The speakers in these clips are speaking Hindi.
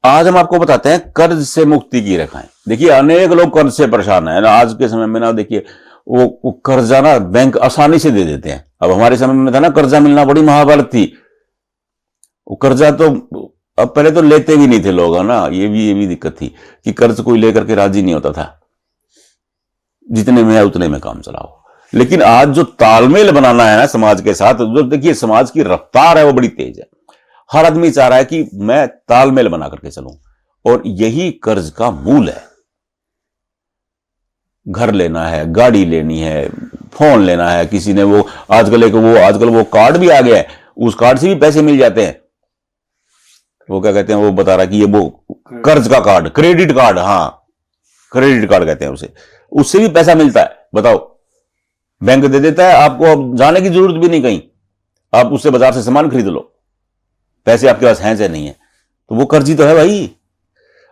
आज हम आपको बताते हैं कर्ज से मुक्ति की रेखाएं। देखिए अनेक लोग कर्ज से परेशान है ना आज के समय में ना। देखिए वो कर्जा ना बैंक आसानी से दे देते हैं। अब हमारे समय में था ना कर्जा मिलना बड़ी महाभारत थी। वो कर्जा तो अब पहले तो लेते भी नहीं थे लोग, है ना। ये भी दिक्कत थी कि कर्ज कोई लेकर के राजी नहीं होता था। जितने में है उतने में काम चलाओ। लेकिन आज जो तालमेल बनाना है ना समाज के साथ, जो देखिए समाज की रफ्तार है वो बड़ी तेज है। हर आदमी चाह रहा है कि मैं तालमेल बना करके चलूं, और यही कर्ज का मूल है। घर लेना है, गाड़ी लेनी है, फोन लेना है, किसी ने वो आजकल वो कार्ड भी आ गया है, उस कार्ड से भी पैसे मिल जाते हैं। वो क्या कहते हैं, वो बता रहा है कि ये वो कर्ज का कार्ड, क्रेडिट कार्ड, हाँ क्रेडिट कार्ड कहते हैं उसे, उससे भी पैसा मिलता है। बताओ, बैंक दे देता है आपको, अब जाने की जरूरत भी नहीं कहीं। आप उससे बाजार से सामान खरीद लो, पैसे आपके पास हैं चाहे नहीं है, तो वो कर्जी तो है भाई।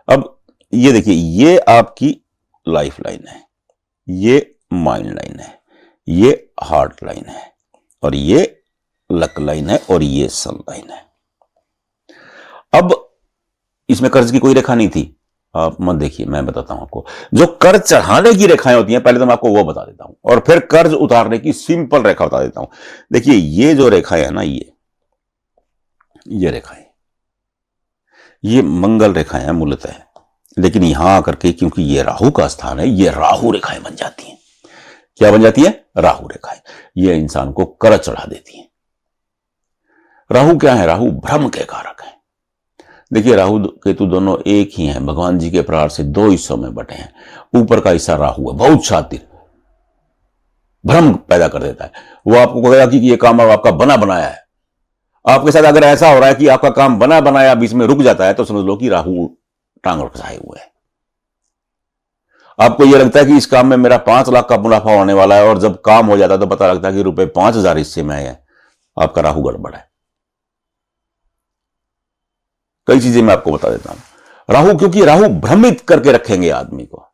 अब ये देखिए, ये आपकी लाइफ लाइन है, ये माइंड लाइन है, ये हार्ट लाइन है, और ये लक लाइन है, और ये सन लाइन है। अब इसमें कर्ज की कोई रेखा नहीं थी, आप मत देखिए, मैं बताता हूं आपको। जो कर्ज चढ़ाने की रेखाएं होती हैं, पहले तो मैं आपको वो बता देता हूं, और फिर कर्ज उतारने की सिंपल रेखा बता देता हूं। देखिए ये जो रेखाएं है ना, ये रेखाएं, ये मंगल रेखाएं हैं मूलतः, लेकिन यहां आकर के क्योंकि ये राहु का स्थान है, ये राहु रेखाएं बन जाती हैं। क्या बन जाती है? राहु रेखाएं। ये इंसान को कर्ज चढ़ा देती हैं। राहु क्या है? राहु भ्रम के कारक है। देखिए राहु केतु दोनों एक ही हैं, भगवान जी के प्रहार से दो हिस्सों में बटे हैं। ऊपर का हिस्सा राहु है, बहुत शातिर, भ्रम पैदा कर देता है। वो आपको कहेगा कि ये काम अब आपका बना बनाया है। आपके साथ अगर ऐसा हो रहा है कि आपका काम बना बनाया बीच में रुक जाता है, तो समझ लो कि राहु टांग और फंसाए हुए है। आपको यह लगता है कि इस काम में मेरा 5 लाख का मुनाफा होने वाला है, और जब काम हो जाता है तो पता लगता है कि रुपए 5,000 हिस्से में है। आपका राहु गड़बड़ है। कई चीजें मैं आपको बता देता हूं। राहु, क्योंकि राहु भ्रमित करके रखेंगे आदमी को,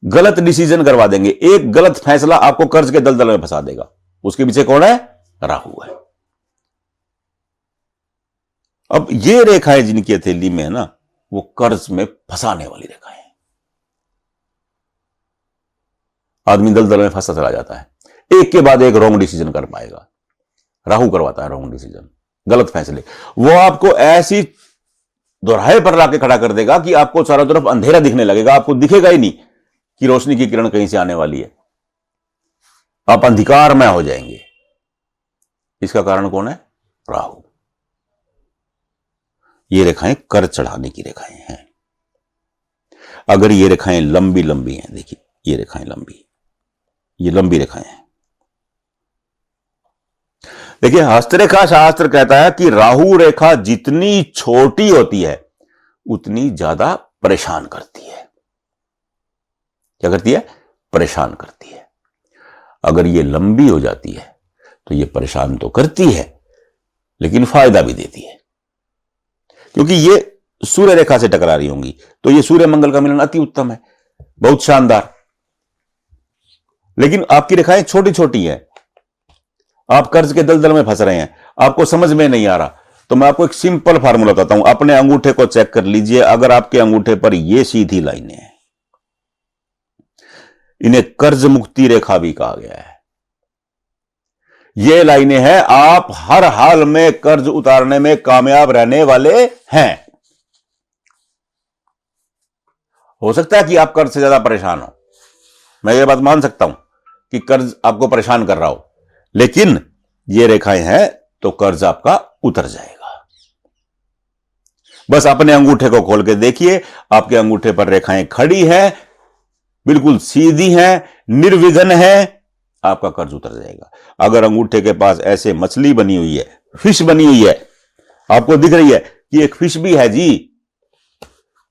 गलत डिसीजन करवा देंगे। एक गलत फैसला आपको कर्ज के दलदल में फंसा देगा। उसके पीछे कौन है? राहु है। अब ये रेखाएं जिनकी हथेली में है ना, वो कर्ज में फंसाने वाली रेखाएं हैं। आदमी दलदल में फंसा चला जाता है, एक के बाद एक रॉन्ग डिसीजन कर पाएगा। राहु करवाता है रॉन्ग डिसीजन, गलत फैसले। वो आपको ऐसी दोराहे पर लाके खड़ा कर देगा कि आपको चारों तरफ अंधेरा दिखने लगेगा। आपको दिखेगा ही नहीं कि रोशनी की किरण कहीं से आने वाली है। आप अंधकार में हो जाएंगे। इसका कारण कौन है? राहु। ये रेखाएं कर्ज चढ़ाने की रेखाएं हैं। अगर ये रेखाएं लंबी लंबी हैं, देखिए ये रेखाएं लंबी, ये लंबी रेखाएं हैं। देखिए हस्तरेखा शास्त्र कहता है कि राहु रेखा जितनी छोटी होती है उतनी ज्यादा परेशान करती है। क्या करती है? परेशान करती है। अगर ये लंबी हो जाती है तो ये परेशान तो करती है, लेकिन फायदा भी देती है, क्योंकि ये सूर्य रेखा से टकरा रही होंगी। तो ये सूर्य मंगल का मिलन अति उत्तम है, बहुत शानदार। लेकिन आपकी रेखाएं छोटी छोटी हैं, आप कर्ज के दलदल में फंस रहे हैं, आपको समझ में नहीं आ रहा। तो मैं आपको एक सिंपल फार्मूला बताता हूं। अपने अंगूठे को चेक कर लीजिए। अगर आपके अंगूठे पर ये सीधी लाइनें हैं, इन्हें कर्ज मुक्ति रेखा भी कहा गया है। ये लाइनें हैं, आप हर हाल में कर्ज उतारने में कामयाब रहने वाले हैं। हो सकता है कि आप कर्ज से ज्यादा परेशान हो, मैं ये बात मान सकता हूं कि कर्ज आपको परेशान कर रहा हो, लेकिन ये रेखाएं हैं तो कर्ज आपका उतर जाएगा। बस अपने अंगूठे को खोल के देखिए, आपके अंगूठे पर रेखाएं खड़ी हैं, बिल्कुल सीधी हैं, निर्विघ्न हैं, आपका कर्ज उतर जाएगा। अगर अंगूठे के पास ऐसे मछली बनी हुई है, फिश बनी हुई है, आपको दिख रही है कि एक फिश भी है जी,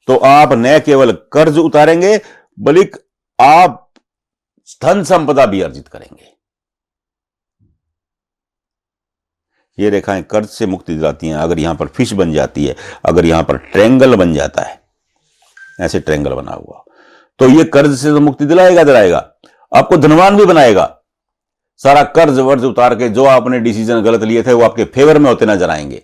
तो आप न केवल कर्ज उतारेंगे बल्कि आप धन संपदा भी अर्जित करेंगे। ये रेखाएं कर्ज से मुक्ति दिलाती हैं। अगर यहां पर फिश बन जाती है, अगर यहां पर ट्रायंगल बन जाता है, ऐसे ट्रायंगल बना हुआ, तो ये कर्ज से तो मुक्ति दिलाएगा, आपको धनवान भी बनाएगा। सारा कर्ज वर्ज उतार के जो आपने डिसीजन गलत लिए थे वो आपके फेवर में होते नजर आएंगे।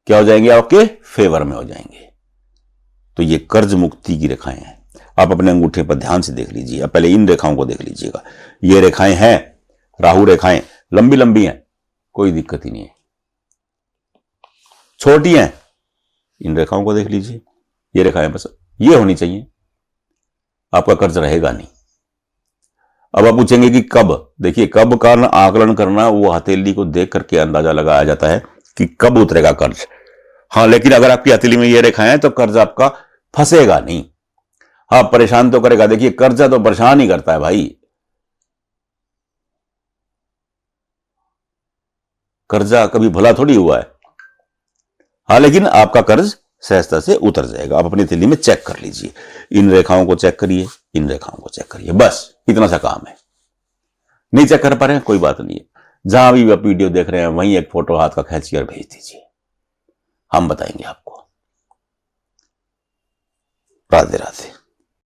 क्या हो जाएंगे, आपके फेवर में हो जाएंगे। तो ये कर्ज मुक्ति की रेखाएं हैं। आप अपने अंगूठे पर ध्यान से देख लीजिए। अब पहले इन रेखाओं को देख लीजिएगा। ये रेखाएं हैं राहु रेखाएं, लंबी लंबी हैं, कोई दिक्कत ही नहीं है। छोटी हैं, इन रेखाओं को देख लीजिए। ये रेखाएं बस ये होनी चाहिए, आपका कर्ज रहेगा नहीं। अब आप पूछेंगे कि कब, देखिए कब का आकलन करना वो हथेली को देख करके अंदाजा लगाया जाता है कि कब उतरेगा कर्ज। हाँ, लेकिन अगर आपकी हथेली में ये रेखाएं हैं तो कर्ज आपका फंसेगा नहीं। हाँ, परेशान तो करेगा। देखिए कर्जा तो परेशान ही करता है भाई, कर्जा कभी भला थोड़ी हुआ है। हाँ, लेकिन आपका कर्ज सहजता से उतर जाएगा। आप अपनी हथेली में चेक कर लीजिए, इन रेखाओं को चेक करिए, इन रेखाओं को चेक करिए, बस इतना सा काम है। नहीं चेक कर पा रहे हैं, कोई बात नहीं है। जहां भी आप वीडियो देख रहे हैं वहीं एक फोटो हाथ का खींच कर भेज दीजिए, हम बताएंगे आपको। राधे राधे।